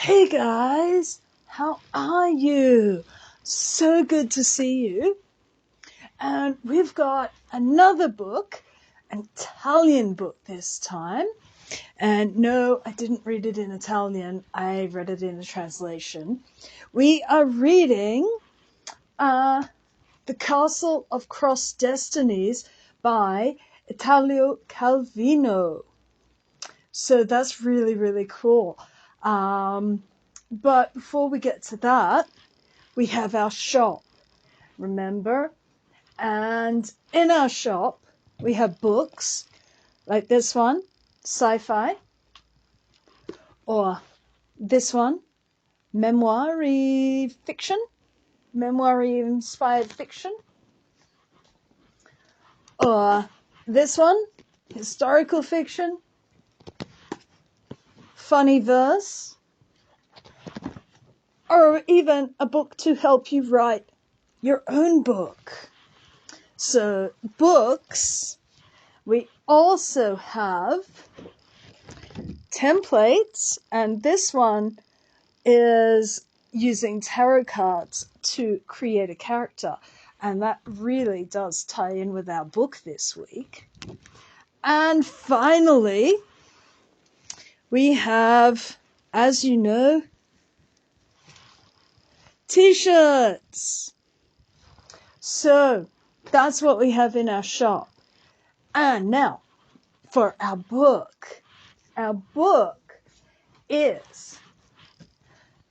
Hey guys, how are you? So good to see you. And we've got another book, an Italian book this time. And no, I didn't read it in Italian. I read it in a translation. We are reading The Castle of Crossed Destinies by Italo Calvino. So that's really, really cool. But before we get to that, we have our shop, remember? And in our shop, we have books like this one, sci-fi, or this one, memoir-inspired fiction, or this one, historical fiction, funny verse, or even a book to help you write your own book. So books, we also have templates, and this one is using tarot cards to create a character, and that really does tie in with our book this week. And finally, we have, as you know, t-shirts. So that's what we have in our shop. And now for our book. Our book is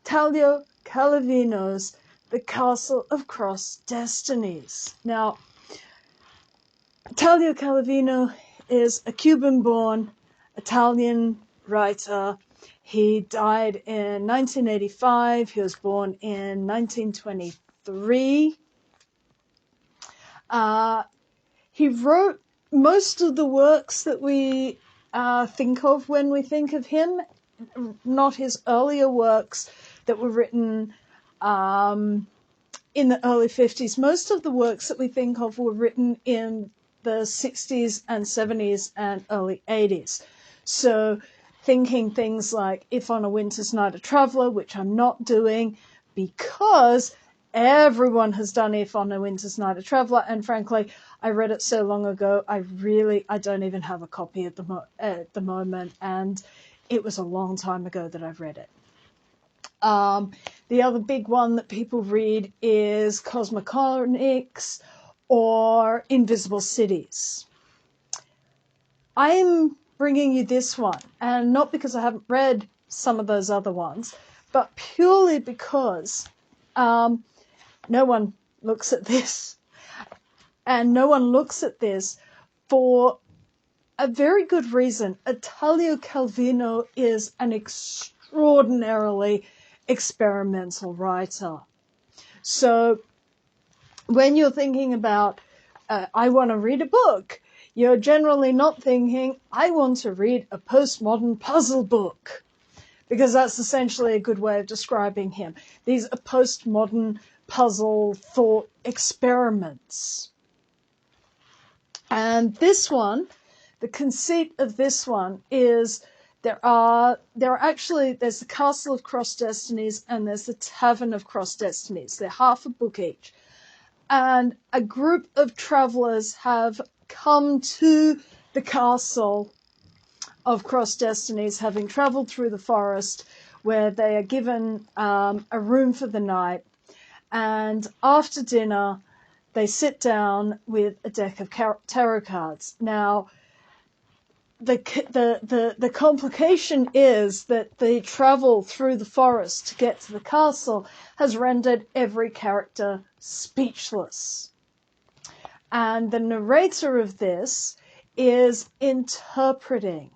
Italo Calvino's The Castle of Crossed Destinies. Now, Italo Calvino is a Cuban-born Italian writer. He died in 1985. He was born in 1923. He wrote most of the works that we think of when we think of him, not his earlier works that were written in the early 50s. Most of the works that we think of were written in the 60s and 70s and early 80s. So thinking things like If on a Winter's Night a Traveller, which I'm not doing because everyone has done If on a Winter's Night a Traveller, and frankly, I read it so long ago, I don't even have a copy at the moment, and it was a long time ago that I've read it. The other big one that people read is Cosmoconics or Invisible Cities. I'm bringing you this one, and not because I haven't read some of those other ones, but purely because no one looks at this. And no one looks at this for a very good reason. Italo Calvino is an extraordinarily experimental writer. So when you're thinking about, I want to read a book, you're generally not thinking, I want to read a postmodern puzzle book, because that's essentially a good way of describing him. These are postmodern puzzle thought experiments. And this one, the conceit of this one is there's the Castle of Crossed Destinies and there's the Tavern of Crossed Destinies. They're half a book each. And a group of travelers have come to the Castle of Crossed Destinies, having traveled through the forest, where they are given a room for the night. And after dinner, they sit down with a deck of tarot cards. Now, the complication is that the travel through the forest to get to the castle has rendered every character speechless. And the narrator of this is interpreting.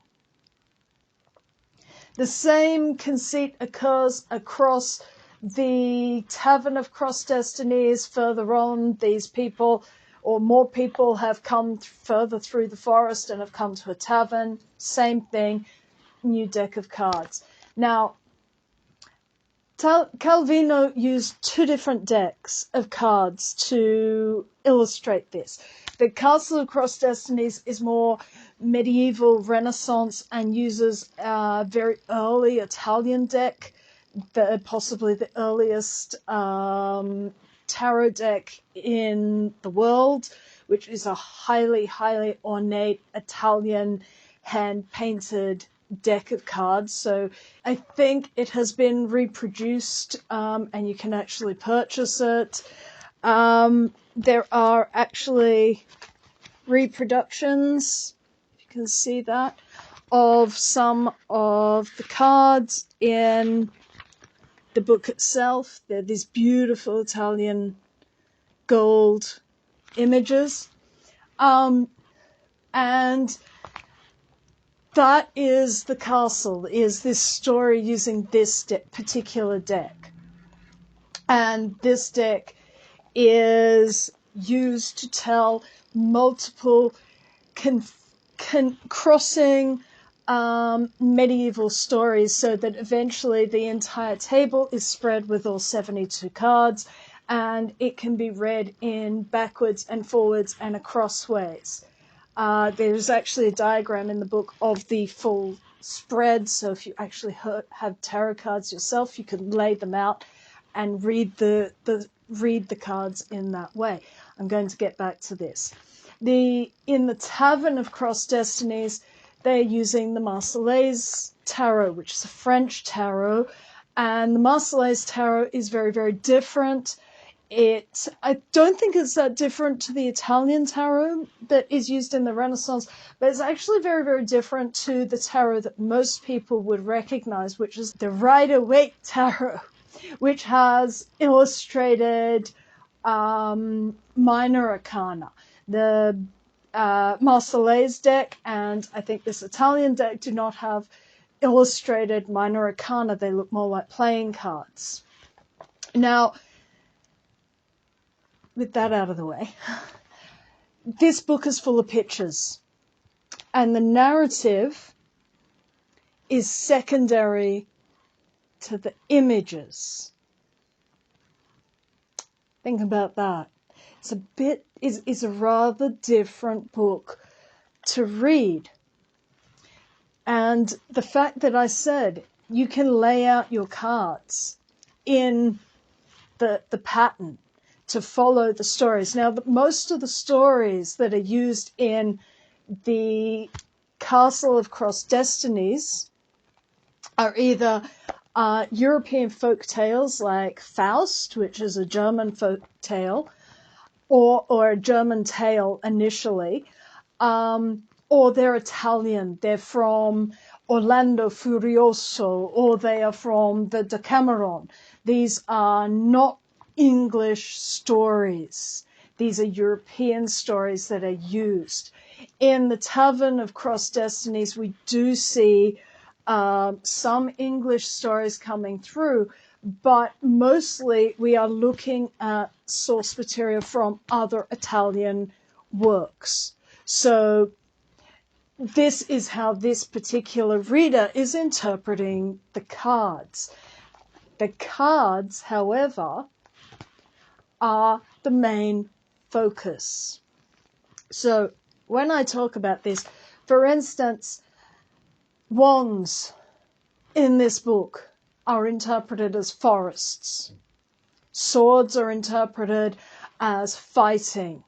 The same conceit occurs across the Tavern of Crossed Destinies. Further on, these people, or more people, have come further through the forest and have come to a tavern. Same thing, new deck of cards. Now, Calvino used two different decks of cards to illustrate this. The Castle of Crossed Destinies is more medieval Renaissance and uses a very early Italian deck possibly the earliest tarot deck in the world, which is a highly, highly ornate Italian hand-painted deck of cards. So I think it has been reproduced, and you can actually purchase it. There are actually reproductions, if you can see that, of some of the cards in the book itself. They're these beautiful Italian gold images. And that is the castle, is this story using this particular deck. And this deck is used to tell multiple crossing medieval stories, so that eventually the entire table is spread with all 72 cards, and it can be read in backwards and forwards and across ways. There's actually a diagram in the book of the full spread, so if you actually have tarot cards yourself, you can lay them out and read the cards in that way. I'm going to get back to this. In the Tavern of Crossed Destinies, they're using the Marseillaise Tarot, which is a French tarot, and the Marseillaise Tarot is very, very different. I don't think it's that different to the Italian tarot that is used in the Renaissance, but it's actually very, very different to the tarot that most people would recognize, which is the Rider-Waite Tarot, which has illustrated minor arcana. The Marseillaise deck and I think this Italian deck do not have illustrated minor arcana. They look more like playing cards. Now, with that out of the way, this book is full of pictures, and the narrative is secondary to the images. Think about that. It's a rather different book to read. And the fact that I said you can lay out your cards in the pattern to follow the stories. Now, most of the stories that are used in the Castle of Crossed Destinies are either European folk tales like Faust, which is a German folk tale, or a German tale initially, or they're Italian. They're from Orlando Furioso, or they are from the Decameron. These are not English stories. These are European stories that are used. In the Tavern of Crossed Destinies, we do see some English stories coming through, but mostly we are looking at source material from other Italian works. So this is how this particular reader is interpreting the cards. The cards, however, are the main focus. So when I talk about this, for instance, wands in this book are interpreted as forests. Swords are interpreted as fighting.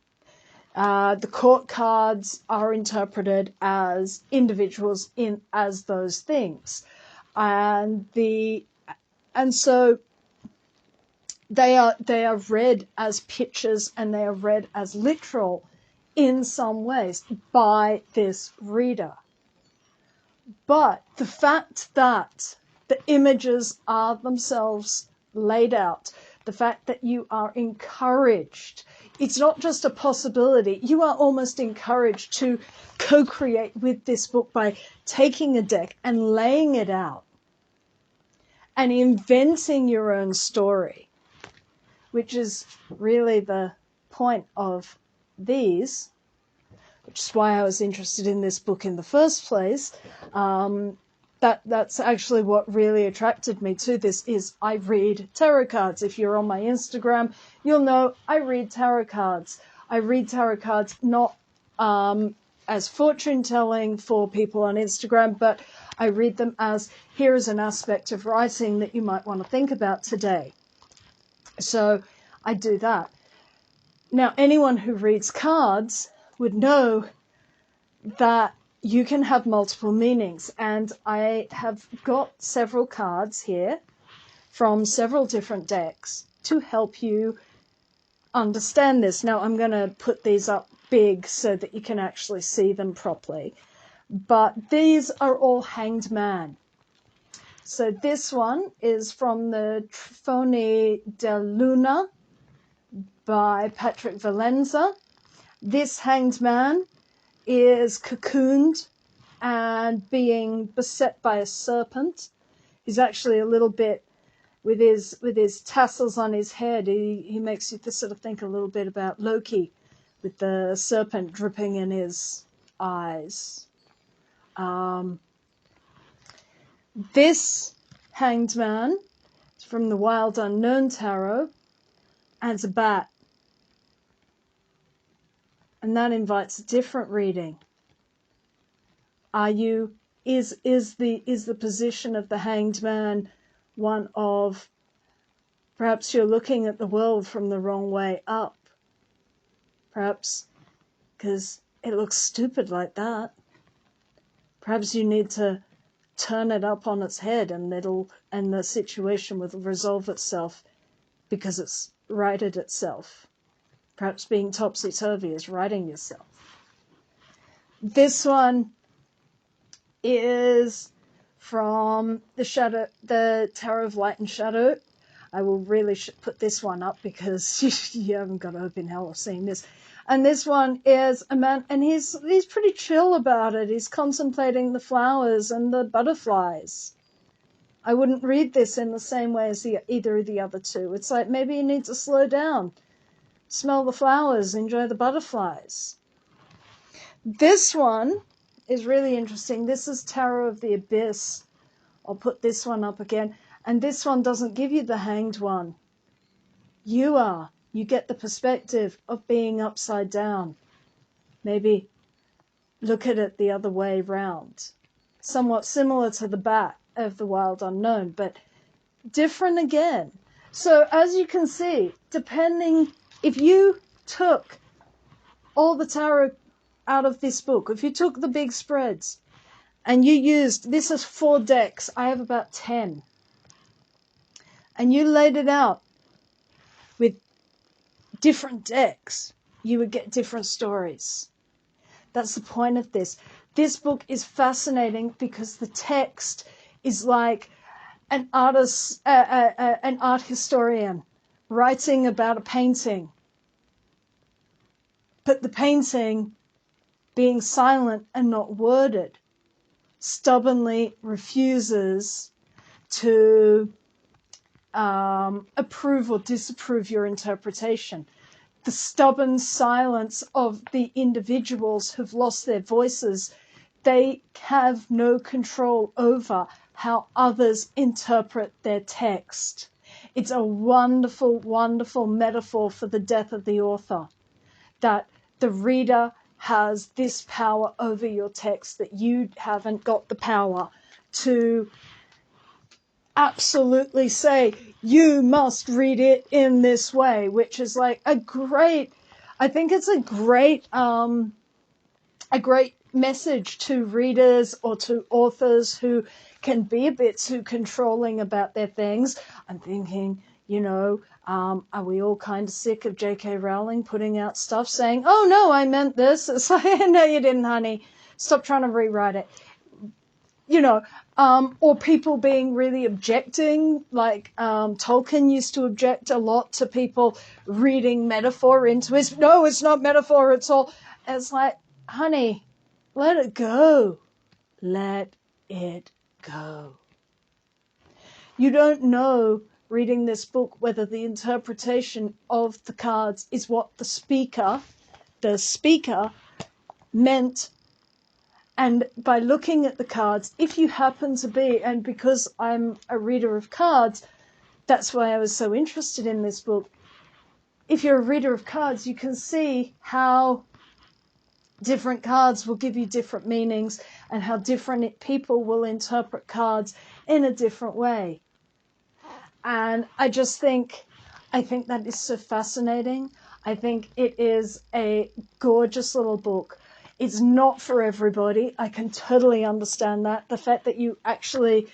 The court cards are interpreted as individuals as those things. And so they are read as pictures, and they are read as literal in some ways by this reader. But the fact that the images are themselves laid out, the fact that you are encouraged, it's not just a possibility, you are almost encouraged to co-create with this book by taking a deck and laying it out and inventing your own story, which is really the point of these, which is why I was interested in this book in the first place. That's actually what really attracted me to this, is I read tarot cards. If you're on my Instagram, you'll know I read tarot cards. I read tarot cards not as fortune telling for people on Instagram, but I read them as, here is an aspect of writing that you might want to think about today. So I do that. Now, anyone who reads cards would know that you can have multiple meanings, and I have got several cards here from several different decks to help you understand this. Now, I'm going to put these up big so that you can actually see them properly. But these are all Hanged Man. So this one is from the Trifoni de Luna by Patrick Valenza. This Hanged Man is cocooned and being beset by a serpent. He's actually a little bit, with his tassels on his head, he makes you sort of think a little bit about Loki, with the serpent dripping in his eyes. This Hanged Man is from the Wild Unknown Tarot, and it's a bat. And that invites a different reading. Is the position of the Hanged Man one of, perhaps you're looking at the world from the wrong way up? Perhaps because it looks stupid like that. Perhaps you need to turn it up on its head, and the situation will resolve itself because it's righted itself. Perhaps being topsy-turvy is righting yourself. This one is from the Tarot of Light and Shadow. I will really put this one up because you haven't got a hope in hell of seeing this. And this one is a man, and he's pretty chill about it. He's contemplating the flowers and the butterflies. I wouldn't read this in the same way as either of the other two. It's like, maybe you need to slow down, smell the flowers, enjoy the butterflies. This one is really interesting. This is Tarot of the Abyss. I'll put this one up again. And this one doesn't give you the hanged one. You get the perspective of being upside down. Maybe look at it the other way round. Somewhat similar to the bat of the Wild Unknown, but different again. So as you can see, depending, if you took all the tarot out of this book, if you took the big spreads and you used, this is 4 decks, I have about 10, and you laid it out with different decks, you would get different stories. That's the point of this. This book is fascinating because the text is like an artist, an art historian writing about a painting, but the painting, being silent and not worded, stubbornly refuses to approve or disapprove your interpretation. The stubborn silence of the individuals who've lost their voices, they have no control over how others interpret their text. It's a wonderful, wonderful metaphor for the death of the author, that the reader has this power over your text that you haven't got the power to absolutely say, you must read it in this way, which is like I think it's a great message to readers or to authors who can be a bit too controlling about their things. I'm thinking, are we all kind of sick of J.K. Rowling putting out stuff saying, oh no, I meant this. It's like, no, you didn't, honey. Stop trying to rewrite it. Or people being really objecting, like Tolkien used to object a lot to people reading metaphor into his, no, it's not metaphor, it's all, it's like, honey, let it go. Let it go. You don't know, reading this book, whether the interpretation of the cards is what the speaker meant. And by looking at the cards, if you happen to be, and because I'm a reader of cards, that's why I was so interested in this book. If you're a reader of cards, you can see how Different cards will give you different meanings, and how different people will interpret cards in a different way. And I think that is so fascinating. I think it is a gorgeous little book. It's not for everybody. I can totally understand that. The fact that you actually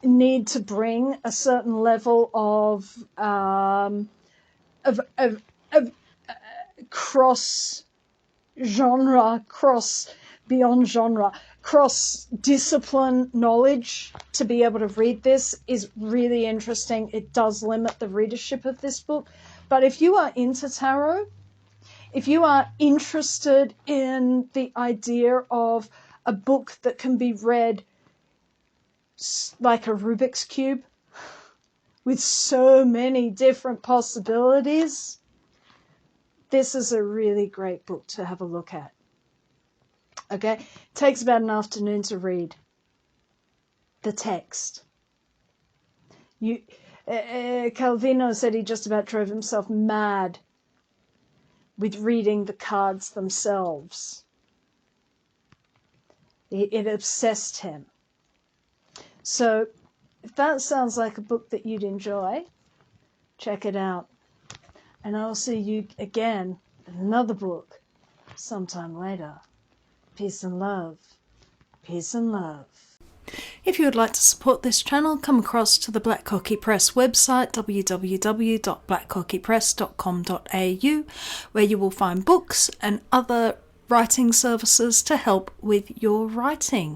need to bring a certain level of cross genre, beyond genre, cross discipline knowledge to be able to read this is really interesting. It does limit the readership of this book. But if you are into tarot, if you are interested in the idea of a book that can be read like a Rubik's Cube with so many different possibilities, this is a really great book to have a look at. Okay? It takes about an afternoon to read the text. Calvino said he just about drove himself mad with reading the cards themselves. It obsessed him. So if that sounds like a book that you'd enjoy, check it out. And I'll see you again in another book sometime later. Peace and love. Peace and love. If you would like to support this channel, come across to the Black Cockie Press website, www.blackcockiepress.com.au, where you will find books and other writing services to help with your writing.